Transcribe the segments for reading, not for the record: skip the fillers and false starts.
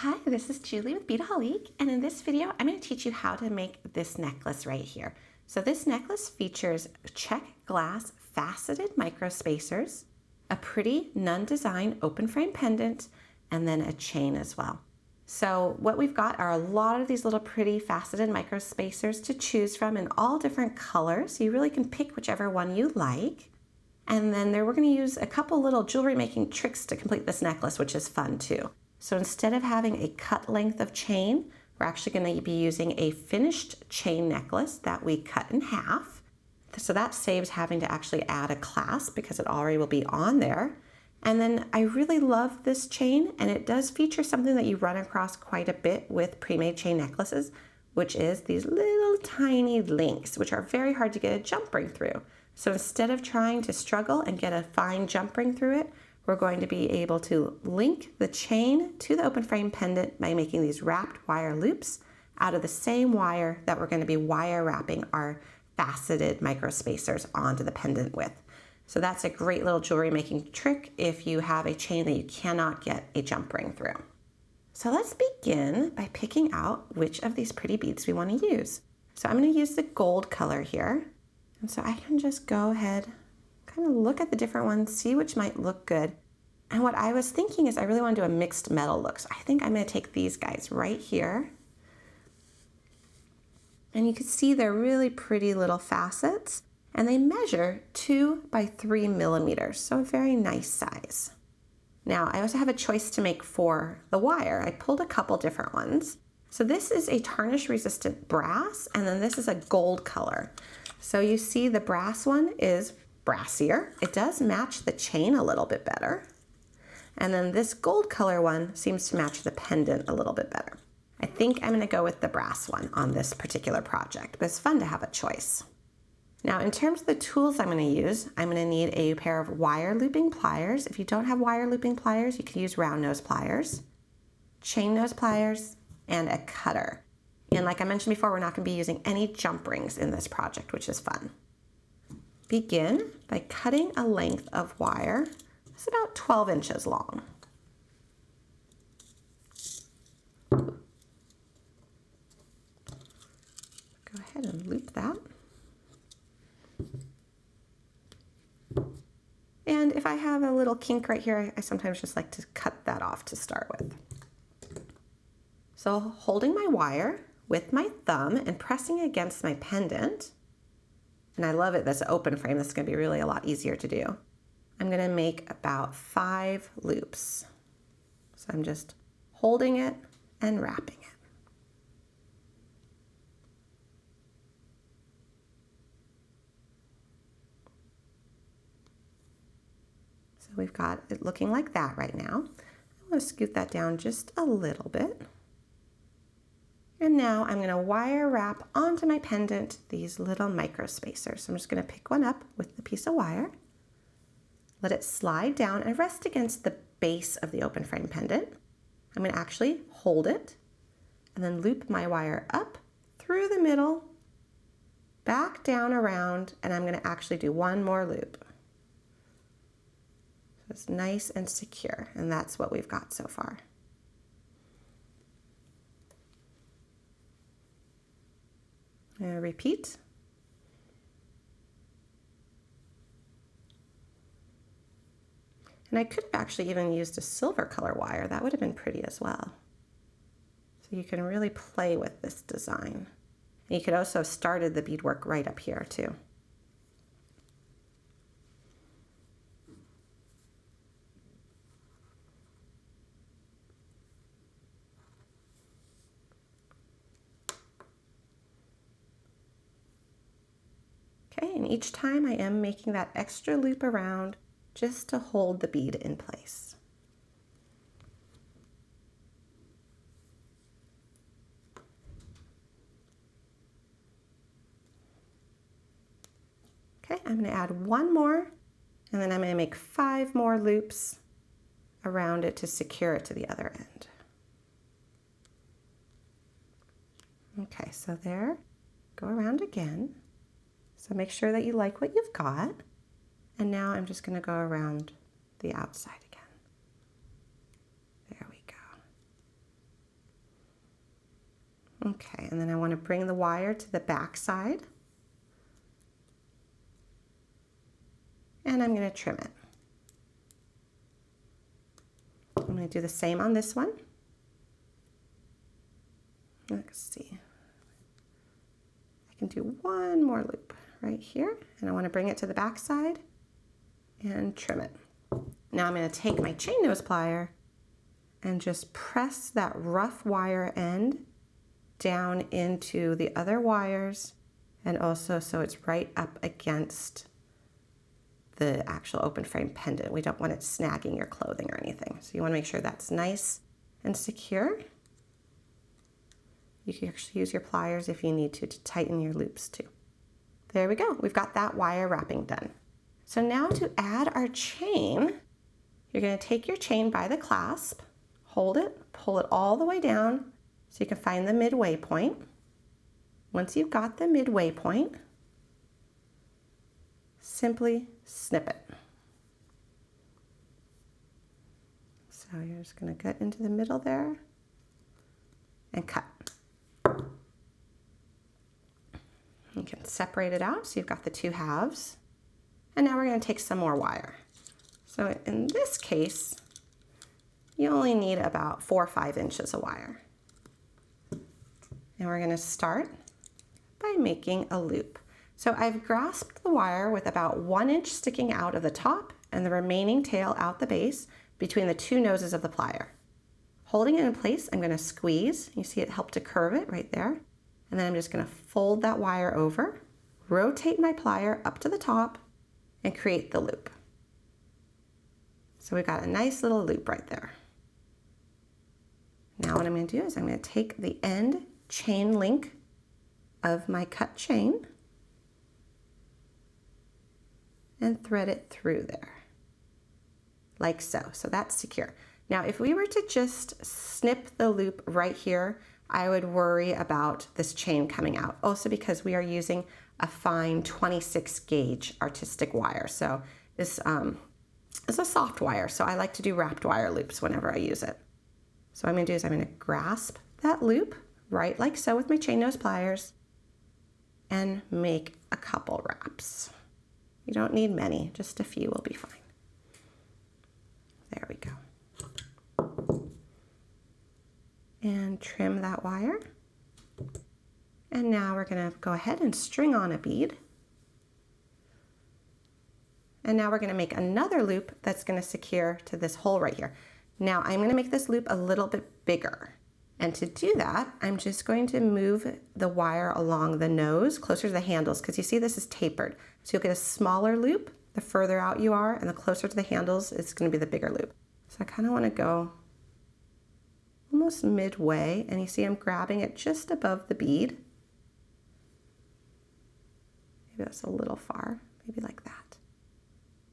Hi, this is Julie with Beadaholique, and in this video, I'm going to teach you how to make this necklace right here. So this necklace features Czech glass faceted micro spacers, a pretty Nunn design open frame pendant, and then a chain as well. So what we've got are a lot of these little pretty faceted micro spacers to choose from in all different colors. You really can pick whichever one you like. And then we're going to use a couple little jewelry making tricks to complete this necklace, which is fun too. So instead of having a cut length of chain, we're actually going to be using a finished chain necklace that we cut in half. So that saves having to actually add a clasp because it already will be on there. And then I really love this chain, and it does feature something that you run across quite a bit with pre-made chain necklaces, which is these little tiny links, which are very hard to get a jump ring through. So instead of trying to struggle and get a fine jump ring through it, we're going to be able to link the chain to the open frame pendant by making these wrapped wire loops out of the same wire that we're going to be wire wrapping our faceted micro spacers onto the pendant with. So that's a great little jewelry making trick if you have a chain that you cannot get a jump ring through. So let's begin by picking out which of these pretty beads we want to use. So I'm going to use the gold color here. And so I can just go ahead, kind of look at the different ones, see which might look good. And what I was thinking is I really want to do a mixed metal look. So I think I'm going to take these guys right here. And you can see they're really pretty little facets. And they measure 2 by 3 millimeters. So a very nice size. Now I also have a choice to make for the wire. I pulled a couple different ones. So this is a tarnish resistant brass, and then this is a gold color. So you see the brass one is brassier. It does match the chain a little bit better. And then this gold color one seems to match the pendant a little bit better. I think I'm going to go with the brass one on this particular project, but it's fun to have a choice. Now in terms of the tools I'm going to use, I'm going to need a pair of wire looping pliers. If you don't have wire looping pliers, you can use round nose pliers, chain nose pliers, and a cutter. And like I mentioned before, we're not going to be using any jump rings in this project, which is fun. Begin by cutting a length of wire. It's about 12 inches long. Go ahead and loop that. And if I have a little kink right here, I sometimes just like to cut that off to start with. So holding my wire with my thumb and pressing against my pendant, and I love it, this open frame, this is going to be really a lot easier to do. I'm going to make about 5 loops. So I'm just holding it and wrapping it. So we've got it looking like that right now. I'm going to scoot that down just a little bit. And now I'm going to wire wrap onto my pendant these little micro spacers. So I'm just going to pick one up with the piece of wire. Let it slide down and rest against the base of the open frame pendant. I'm going to actually hold it and then loop my wire up through the middle, back down around, and I'm going to actually do one more loop. So it's nice and secure, and that's what we've got so far. And repeat. And I could have actually even used a silver color wire. That would have been pretty as well. So you can really play with this design. And you could also have started the beadwork right up here too. Okay, and each time I am making that extra loop around just to hold the bead in place. Okay, I'm going to add one more, and then I'm going to make 5 more loops around it to secure it to the other end. Okay, so there, go around again. So make sure that you like what you've got. And now I'm just going to go around the outside again. There we go. Okay, and then I want to bring the wire to the back side. And I'm going to trim it. I'm going to do the same on this one. Let's see. I can do one more loop right here, and I want to bring it to the back side and trim it. Now I'm going to take my chain nose plier and just press that rough wire end down into the other wires, and also so it's right up against the actual open frame pendant. We don't want it snagging your clothing or anything. So you want to make sure that's nice and secure. You can actually use your pliers if you need to tighten your loops too. There we go. We've got that wire wrapping done. So now to add our chain, you're going to take your chain by the clasp, hold it, pull it all the way down so you can find the midway point. Once you've got the midway point, simply snip it. So you're just going to get into the middle there and cut. You can separate it out so you've got the two halves. And now we're going to take some more wire. So in this case, you only need about 4 or 5 inches of wire. And we're going to start by making a loop. So I've grasped the wire with about 1 inch sticking out of the top and the remaining tail out the base between the two noses of the plier. Holding it in place, I'm going to squeeze. You see it helped to curve it right there. And then I'm just going to fold that wire over, rotate my plier up to the top, and create the loop. So we've got a nice little loop right there. Now what I'm going to do is I'm going to take the end chain link of my cut chain and thread it through there, like so. So that's secure. Now if we were to just snip the loop right here, I would worry about this chain coming out. Also because we are using a fine 26 gauge artistic wire. So this is a soft wire. So I like to do wrapped wire loops whenever I use it. So what I'm going to do is I'm going to grasp that loop right like so with my chain nose pliers and make a couple wraps. You don't need many, just a few will be fine. There we go. And trim that wire. And now we're going to go ahead and string on a bead. And now we're going to make another loop that's going to secure to this hole right here. Now I'm going to make this loop a little bit bigger. And to do that, I'm just going to move the wire along the nose closer to the handles, because you see this is tapered. So you'll get a smaller loop the further out you are, and the closer to the handles, it's going to be the bigger loop. So I kind of want to go almost midway, and you see I'm grabbing it just above the bead. Maybe that's a little far, maybe like that.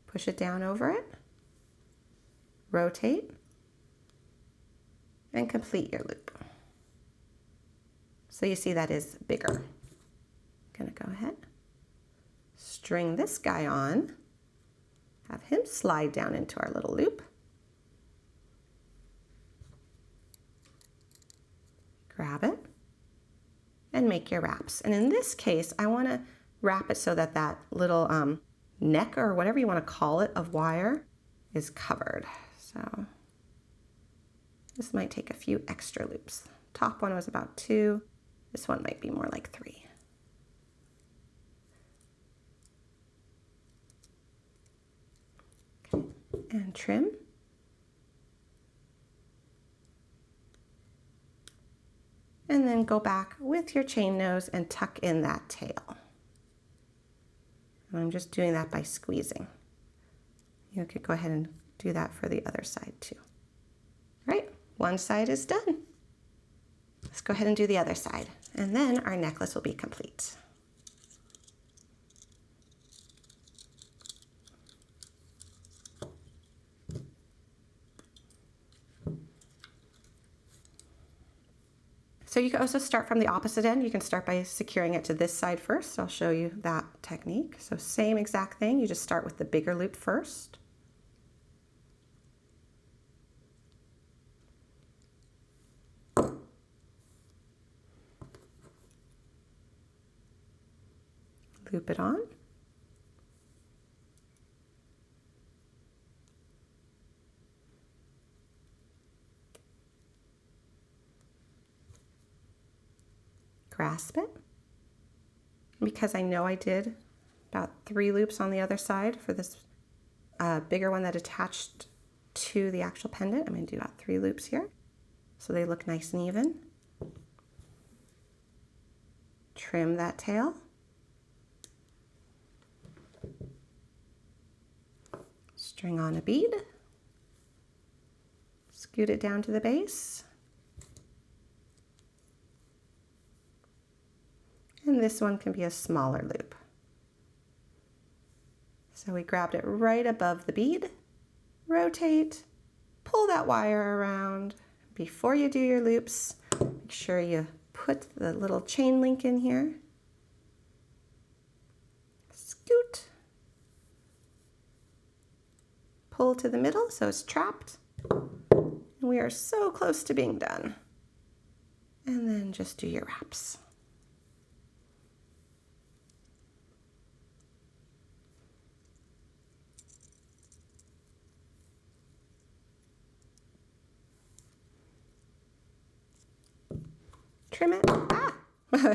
Push it down over it, rotate, and complete your loop. So you see that is bigger. I'm gonna go ahead, string this guy on, have him slide down into our little loop. Grab it and make your wraps. And in this case, I wanna wrap it so that that little neck or whatever you wanna call it of wire is covered. So this might take a few extra loops. Top one was about 2. This one might be more like 3. Okay. And trim. And then go back with your chain nose and tuck in that tail. And I'm just doing that by squeezing. You could go ahead and do that for the other side too. All right, one side is done. Let's go ahead and do the other side, and then our necklace will be complete. So you can also start from the opposite end. You can start by securing it to this side first. I'll show you that technique. So same exact thing, you just start with the bigger loop first. Loop it on. Grasp it. Because I know I did about 3 loops on the other side for this bigger one that attached to the actual pendant, I'm going to do about 3 loops here so they look nice and even. Trim that tail. String on a bead. Scoot it down to the base. And this one can be a smaller loop. So we grabbed it right above the bead. Rotate, pull that wire around. Before you do your loops, make sure you put the little chain link in here. Scoot. Pull to the middle so it's trapped. And we are so close to being done. And then just do your wraps. Trim it,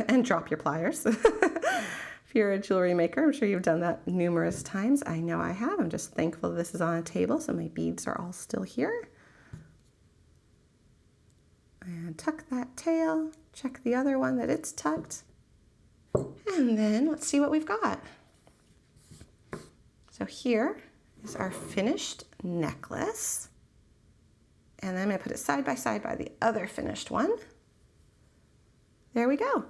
and drop your pliers. If you're a jewelry maker, I'm sure you've done that numerous times. I know I have. I'm just thankful this is on a table, so my beads are all still here. And tuck that tail, check the other one that it's tucked. And then let's see what we've got. So here is our finished necklace. And then I'm gonna put it side by side by the other finished one. There we go.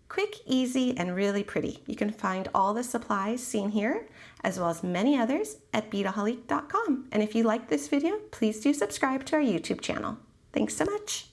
Quick, easy, and really pretty. You can find all the supplies seen here, as well as many others at Beadaholique.com. And if you liked this video, please do subscribe to our YouTube channel. Thanks so much.